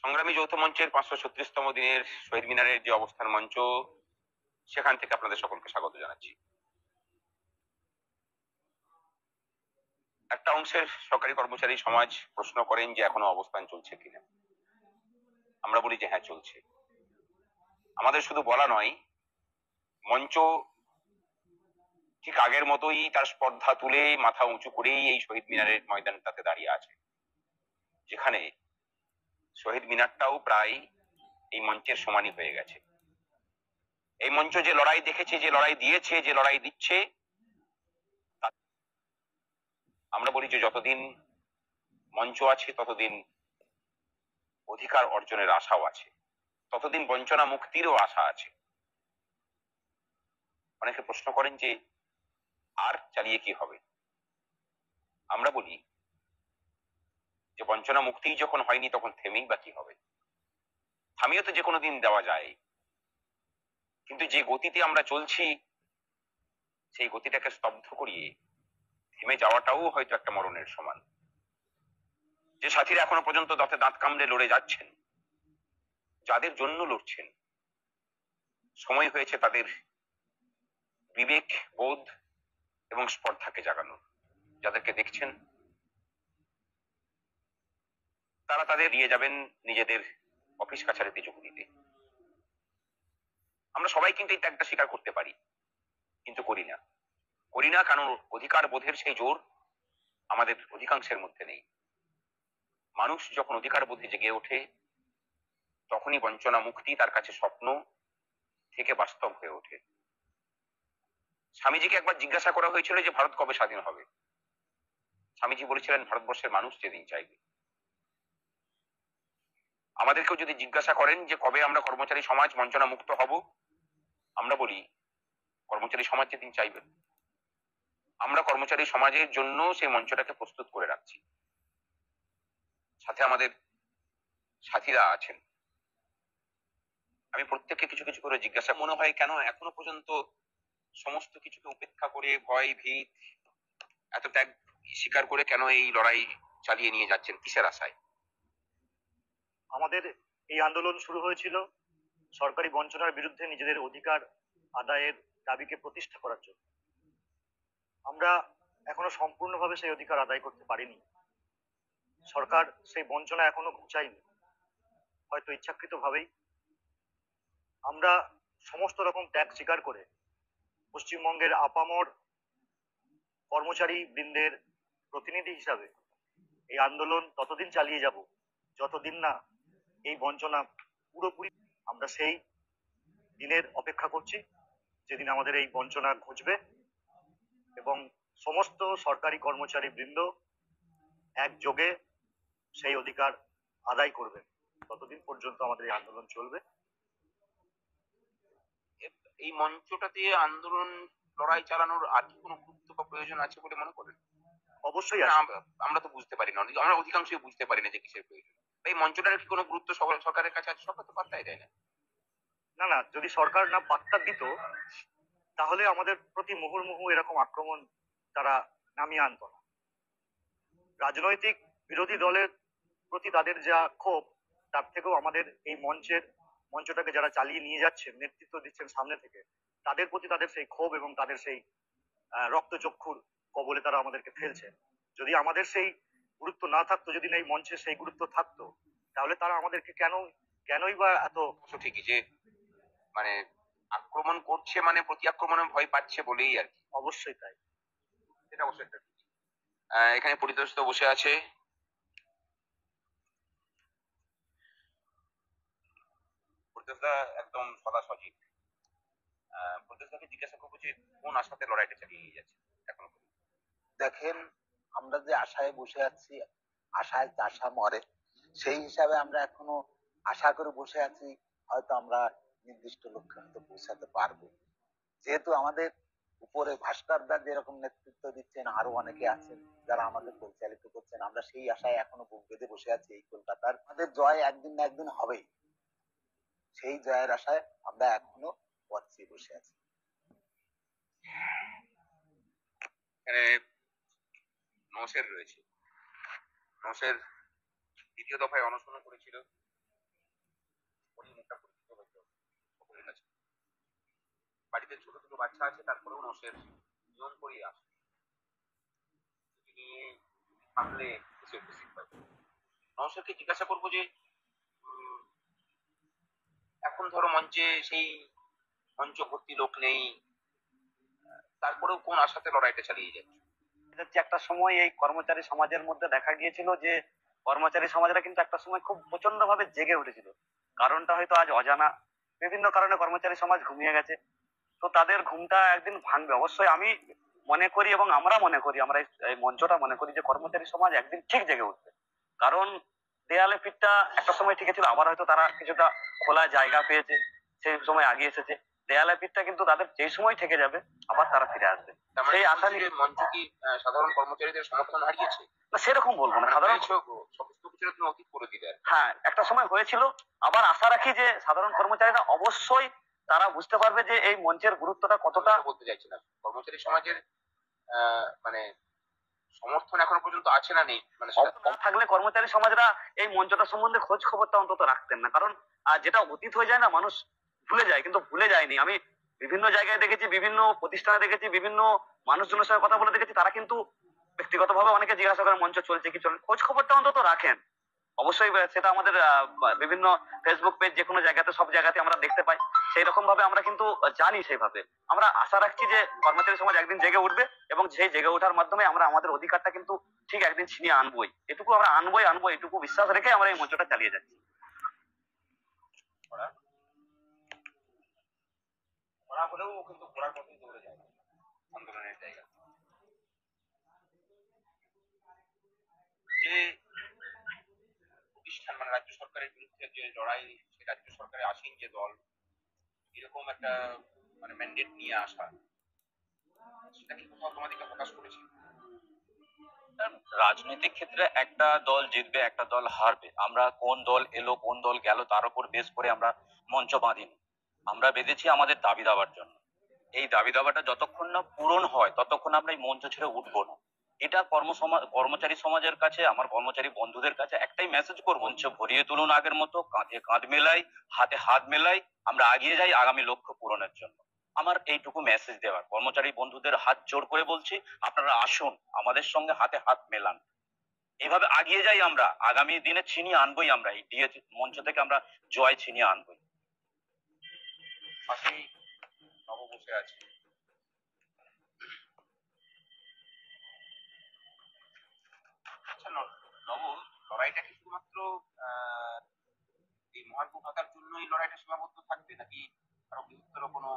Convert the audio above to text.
সংগ্রামী যৌথ মঞ্চের 536তম দিনের শহীদ মিনারের যে অবস্থান মঞ্চ, সেখান থেকে আপনাদের সকলকে স্বাগত জানাচ্ছি। একটা অংশের সরকারি কর্মচারী সমাজ প্রশ্ন করেন যে এখনো অবস্থান চলছে কিনা। আমরা বলি যে হ্যাঁ, চলছে। আমাদের শুধু বলা নয়, মঞ্চ ঠিক আগের মতোই তার স্পর্ধা তুলে মাথা উঁচু করেই এই শহীদ মিনারের ময়দানটাতে দাঁড়িয়ে আছে, যেখানে শহীদ মিনারটাও প্রায় এই মঞ্চের সমানই হয়ে গেছে। এই মঞ্চ যে লড়াই দেখেছে, যে লড়াই দিয়েছে, যে লড়াই দিচ্ছে, আমরা বলি যে যতদিন মঞ্চ আছে ততদিন অধিকার অর্জনের আশাও আছে, ততদিন বঞ্চনা মুক্তিরও আশা আছে। অনেকে প্রশ্ন করেন যে আর চালিয়ে কি হবে। আমরা বলি যে বঞ্চনা মুক্তিই যখন হয়নি তখন থেমেই বা কি হবে। থামিয়ে তো যে কোনো দিন দেওয়া যায়, কিন্তু যে গতিতে আমরা চলছি সেই গতিটাকে স্তব্ধ করিয়ে থেমে যাওয়াটাও হয়তো একটা মরণের সমান। যে সাথীরা এখনো পর্যন্ত দাঁতে দাঁত কামড়ে লড়ে যাচ্ছেন, যাদের জন্য লড়ছেন, সময় হয়েছে তাদের বিবেক বোধ এবং স্পর্ধাকে জাগানোর। যাদেরকে দেখছেন তারা তাদের দিয়ে যাবেন নিজেদের অফিস কাছারিতে যোগ দিতে। আমরা সবাই কিন্তু এই ত্যাগটা স্বীকার করতে পারি, কিন্তু করি না। করি না কারণ অধিকার বোধের সেই জোর আমাদের অধিকাংশের মধ্যে নেই। মানুষ যখন অধিকার বোধে জেগে ওঠে, তখনই বঞ্চনা মুক্তি তার কাছে স্বপ্ন থেকে বাস্তব হয়ে ওঠে। স্বামীজিকে একবার জিজ্ঞাসা করা হয়েছিল যে ভারত কবে স্বাধীন হবে। স্বামীজি বলেছিলেন ভারতবর্ষের মানুষ যেদিন চাইবে। আমাদেরকেও যদি জিজ্ঞাসা করেন যে কবে আমরা কর্মচারী সমাজ বঞ্চনা মুক্ত হব, আমরা বলি কর্মচারী সমাজ যেদিন চাইবেন। আমরা কর্মচারী সমাজের জন্য সেই মঞ্চটাকে প্রস্তুত করে রাখছি। সাথে আমাদের সাথীরা আছেন। আমি প্রত্যেককে কিছু কিছু করে জিজ্ঞাসা মনে হয় কেন এখনো পর্যন্ত সমস্ত কিছুকে উপেক্ষা করে ভয় ভীত এত ত্যাগ স্বীকার করে কেন এই লড়াই চালিয়ে নিয়ে যাচ্ছেন, কিসের আশায়? আমাদের এই আন্দোলন শুরু হয়েছিল সরকারি বঞ্চনার বিরুদ্ধে নিজেদের অধিকার আদায়ের দাবিকে প্রতিষ্ঠা করার জন্য। আমরা এখনো সম্পূর্ণভাবে সেই অধিকার আদায় করতে পারিনি। সরকার সেই বঞ্চনা এখনো ঘুচায়নি, হয়তো ইচ্ছাকৃতভাবেই। আমরা সমস্ত রকম ত্যাগ স্বীকার করে পশ্চিমবঙ্গের আপামর কর্মচারী বৃন্দের প্রতিনিধি হিসাবে এই আন্দোলন ততদিন চালিয়ে যাব যতদিন না এই বঞ্চনা পুরোপুরি। আমরা সেই দিনের অপেক্ষা করছি যেদিন আমাদের এই বঞ্চনা ঘুচবে এবং সমস্ত সরকারি কর্মচারী বৃন্দ একযোগে সেই অধিকার আদায় করবে। ততদিন পর্যন্ত আমাদের এই আন্দোলন চলবে। এই মঞ্চটাতে আন্দোলন লড়াই চালানোর আর কি কোনো গুরুত্ব বা প্রয়োজন আছে বলে মনে করেন? অবশ্যই আছে। আমরা তো বুঝতে পারি না, আমরা অধিকাংশই বুঝতে পারি না যে কিসের প্রয়োজন। এই মঞ্চটার কি কোনো গুরুত্ব সরকারের কাছে আছে? সরকার তো পাত্তাই দেয় না। না না, যদি সরকার না পাত্তা দিত তাহলে আমাদের প্রতি মুহুর্মুহু এরকম আক্রমণ তারা নামিয়ে আনত না। রাজনৈতিক বিরোধী দলের প্রতি তাদের যা ক্ষোভ, তার থেকেও আমাদের এই মঞ্চটাকে যারা চালিয়ে নিয়ে যাচ্ছেন, নেতৃত্ব দিচ্ছেন সামনে থেকে, তাদের প্রতি তাদের সেই ক্ষোভ এবং তাদের সেই রক্তচক্ষুর কবলে তারা আমাদেরকে ফেলছে। যদি আমাদের সেই গুরুত্ব না থাকতো, যদি না এই মঞ্চে সেই গুরুত্ব থাকতো, তাহলে তারা আমাদেরকে কেনই বা এত। ঠিকই যে মানে আক্রমণ করছে মানে প্রতি আক্রমণে ভয় পাচ্ছে বলেই আর কি। অবশ্যই তাই। এটা অবশ্যই একটা ঠিক। এখানে পরিদর্শিত বসে আছে। পরিদর্শিতা একদম সদা সজীব। পরিদর্শিতাকে জিজ্ঞাসা করবো যে কোন আশাতে লড়াইটা চালিয়ে নিয়ে যাচ্ছে এখনো। দেখেন, আমরা যে আশায় বসে আছি, আশায় চাষা মরে, সেই হিসাবে আমরা এখনো আশা করে বসে আছি হয়তো আমরা নির্দিষ্ট লক্ষ্যে হয়তো পৌঁছাতে পারবো। যেহেতু আমাদের উপরে ভাস্করদা যেরকম নেতৃত্ব দিচ্ছেন, আরো অনেকে আছেন যারা আমাদের পরিচালিত করছেন, আমরা সেই আশায় এখনো বুক বেঁধে বসে আছি। এই কলকাতার আমাদের জয় একদিন না একদিন হবেই, সেই জয়ের আশায় আমরা এখনো পথে বসে আছি। এখানে নওশের রয়েছে। নওশের দ্বিতীয় দফায় অনশন করেছিল তখনই মুখটা পরিচিত হয়তো সকলের কাছে। বাড়িতে ছোট ছোট বাচ্চা আছে, তারপরেও নসের নিয়ম করিয়ে আসে, ছুটি নিয়ে থাকলে এসে উপস্থিত হয়। নওশেরকে জিজ্ঞাসা করবো যে উম, এখন ধরো মঞ্চে সেই মঞ্চ ভর্তি লোক নেই, তারপরেও কোন আশাতে লড়াইটা চালিয়ে যাচ্ছে? যে একটা সময় এই কর্মচারী সমাজের মধ্যে দেখা গিয়েছিল যে কর্মচারী সমাজরা কিন্তু একটা সময় খুব প্রচন্ড ভাবে জেগে উঠেছিল। কারণটা হয়তো আজ অজানা। বিভিন্ন কারণে কর্মচারী সমাজ ঘুমিয়ে গেছে। তো তাদের ঘুমটা একদিন ভাঙবে অবশ্যই। আমি মনে করি এবং আমরা মনে করি, আমরা এই মঞ্চটা মনে করি যে কর্মচারী সমাজ একদিন ঠিক জেগে উঠবে। কারণ দেয়ালে পিঠটা একটা সময় ঠিক ছিল, আবার হয়তো তারা কিছুটা খোলা জায়গা পেয়েছে, সেই সময় আগিয়ে এসেছে। দেয়ালে পিঠটা কিন্তু তাদের যে সময় থেকে যাবে, আবার তারা ফিরে আসবে। তার মানে সেই আশা বলছি নিয়ে যে মঞ্চ কি সাধারণ কর্মচারীদের সমর্থন হারিয়েছে? না, সেরকম বলবো না। সাধারণ সমস্ত কিছু তুমি অতীত করে দিলে আর কি। হ্যাঁ, একটা সময় হয়েছিল। আবার আশা রাখি যে সাধারণ কর্মচারীরা অবশ্যই তারা বুঝতে পারবে যে এই মঞ্চের গুরুত্বটা কতটা। আমি বলতে চাইছি না কর্মচারী সমাজের মানে সমর্থন এখনো পর্যন্ত আছে না নেই, মানে সেটা না থাকলে কর্মচারী সমাজরা এই মঞ্চটা সম্বন্ধে খোঁজ খবরটা অন্তত রাখতেন না। কারণ যেটা অতীত হয়ে যায় না, মানুষ ভুলে যায়, কিন্তু ভুলে যায়নি। আমি বিভিন্ন জায়গায় দেখেছি, বিভিন্ন প্রতিষ্ঠানে দেখেছি, বিভিন্ন মানুষজনের সঙ্গে কথা বলে দেখেছি, তারা কিন্তু ব্যক্তিগতভাবে অনেকে জিজ্ঞাসা করে মঞ্চ চলছে কি চলছে, খোঁজ খবরটা অন্তত রাখেন। অবশ্যই সেটা আমাদের বিভিন্ন ফেসবুক পেজ যে কোনো জায়গাতে, সব জায়গাতে আমরা দেখতে পাই। সেই রকম ভাবে আমরা কিন্তু জানি। সেইভাবে আমরা আশা রাখছি যে কর্মচারী সমাজ একদিন জেগে উঠবে এবং সেই জেগে ওঠার মাধ্যমে আমরা আমাদের অধিকারটা কিন্তু ঠিক একদিন ছিনিয়ে আনবোই। এটুকু আমরা আনবোই, এটুকু বিশ্বাস রেখে আমরা এই মঞ্চটা চালিয়ে যাচ্ছি। করা করা হলেও ও কিন্তু ঘোড়ার মতোই দৌড়ে যায় আন্দোলনের জায়গা। যে প্রতিষ্ঠান মানে রাজ্য সরকারের বিরুদ্ধে যে লড়াই, সেই রাজ্য সরকারের আসীন যে দল এরকম একটা মানে ম্যান্ডেট নিয়ে আসা, সেটা কি কোথাও তোমাদেরকে প্রকাশ করেছে? রাজনৈতিক ক্ষেত্রে একটা দল জিতবে, একটা দল হারবে। আমরা কোন দল এলো কোন দল গেল তার উপর বেস করে আমরা মঞ্চ বাঁধিনি। আমরা বেঁধেছি আমাদের দাবি দাবার জন্য। এই দাবি দাবাটা যতক্ষণ না পূরণ হয় ততক্ষণ আমরা এই মঞ্চ ছেড়ে উঠবো না। এটা কর্মচারী সমাজের কাছে, আমার কর্মচারী বন্ধুদের কাছে একটাই মেসেজ করব, মঞ্চ ভরিয়ে তুলুন আগের মতো, কাঁধে কাঁধ মেলাই, হাতে হাত মেলাই, আমরা এগিয়ে যাই আগামী লক্ষ্য পূরণের জন্য। আমার এইটুকু মেসেজ দেওয়ার, কর্মচারী বন্ধুদের হাত জোর করে বলছি, আপনারা আসুন আমাদের সঙ্গে হাতে হাত মেলান, এভাবে এগিয়ে যাই। আমরা আগামী দিনে ছিনিয়ে আনবোই, আমরা এই ডিএ মঞ্চ থেকে আমরা জয় ছিনিয়ে আনবোই। পাশেই নব বসে আছে। আচ্ছা নব, লড়াইটা কি শুধুমাত্র এই মহার্ঘ ভাতার জন্যই লড়াইটা সীমাবদ্ধ থাকবে, নাকি আরো বৃহত্তর কোনো